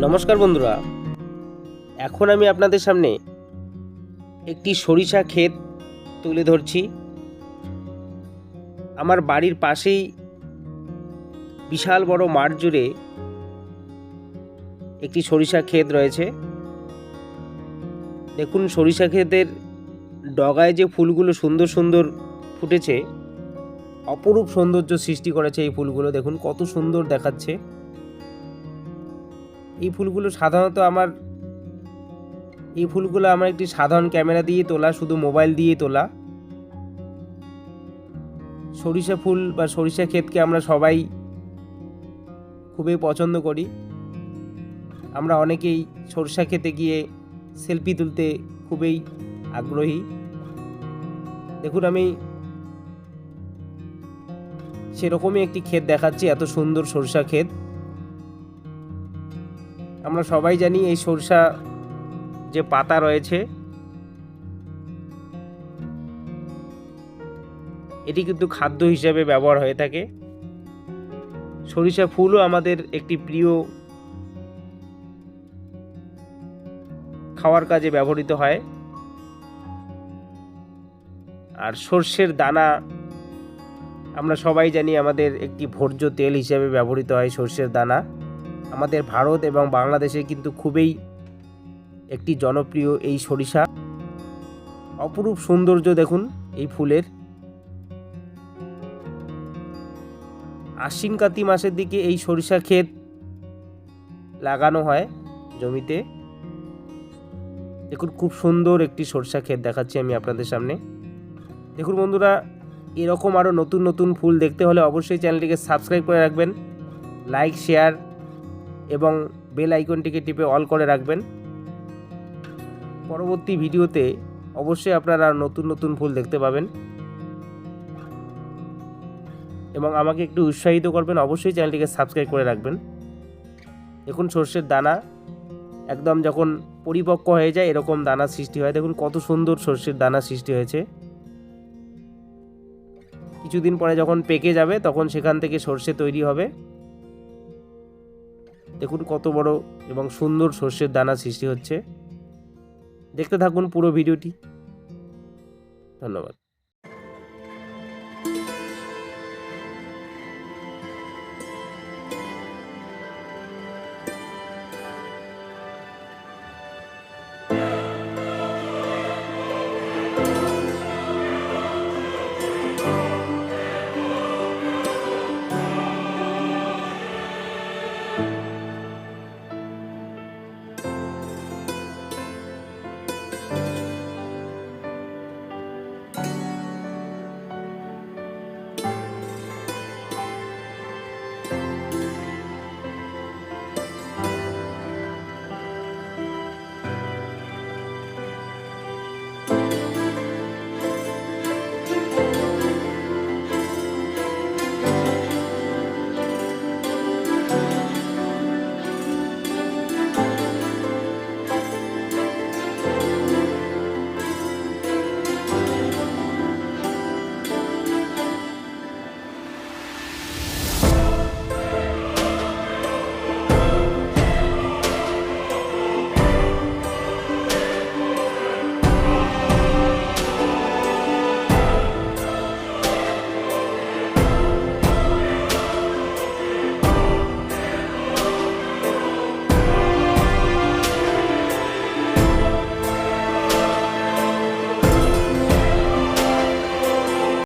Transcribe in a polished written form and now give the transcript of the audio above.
নমস্কার বন্ধুরা, এখন আমি আপনাদের সামনে একটি সরিষা ক্ষেত তুলে ধরছি। আমার বাড়ির পাশেই বিশাল বড় মাঠ জুড়ে একটি সরিষা ক্ষেত রয়েছে। দেখুন, সরিষা ক্ষেতের ডগায় যে ফুলগুলো সুন্দর সুন্দর ফুটেছে, অপরূপ সৌন্দর্য সৃষ্টি করেছে এই ফুলগুলো। দেখুন কত সুন্দর দেখাচ্ছে। এই ফুলগুলো আমার একটি সাধারণ ক্যামেরা দিয়ে তোলা, শুধু মোবাইল দিয়ে তোলা। সরিষা ফুল বা সরিষা ক্ষেতকে আমরা সবাই খুবই পছন্দ করি। আমরা অনেকেই সরিষা ক্ষেতে গিয়ে সেলফি তুলতে খুবই আগ্রহী। দেখুন, আমি সেরকমই একটি ক্ষেত দেখাচ্ছি, এত সুন্দর সরিষা ক্ষেত। আমরা সবাই জানি এই সরিষা যে পাতা রয়েছে, এটি কিন্তু খাদ্য হিসেবে ব্যবহার হয়ে থাকে। সরিষা ফুলও আমাদের একটি প্রিয় খাওয়ার কাজে ব্যবহৃত হয়। আর সর্ষের দানা আমরা সবাই জানি আমাদের একটি ভোজ্য তেল হিসেবে ব্যবহৃত হয়। সর্ষের দানা আমাদের ভারত এবং বাংলাদেশে কিন্তু খুবই একটি জনপ্রিয় এই সরিষা। অপরূপ সৌন্দর্য দেখুন এই ফুলের। আশ্বিন কাতি মাসের দিকে এই সরিষা ক্ষেত লাগানো হয় জমিতে। দেখুন, খুব সুন্দর একটি সরিষা ক্ষেত দেখাচ্ছি আমি আপনাদের সামনে। দেখুন বন্ধুরা, এরকম আরও নতুন নতুন ফুল দেখতে হলে অবশ্যই চ্যানেলটিকে সাবস্ক্রাইব করে রাখবেন, লাইক, শেয়ার এবং বেল আইকনটিকে টিপে অল করে রাখবেন। পরবর্তী ভিডিওতে অবশ্যই আপনারা নতুন নতুন ফুল দেখতে পাবেন এবং আমাকে একটু উৎসাহিত করবেন। অবশ্যই চ্যানেলটিকে সাবস্ক্রাইব করে রাখবেন। দেখুন, সর্ষের দানা একদম যখন পরিপক্ক হয়ে যায় এরকম দানা সৃষ্টি হয়। দেখুন কত সুন্দর সর্ষের দানা সৃষ্টি হয়েছে। কিছুদিন পরে যখন পেকে যাবে তখন সেখান থেকে সর্ষে তৈরি হবে। দেখুন কত বড় এবং সুন্দর সর্ষের দানা সৃষ্টি হচ্ছে। দেখতে থাকুন পুরো ভিডিওটি। ধন্যবাদ।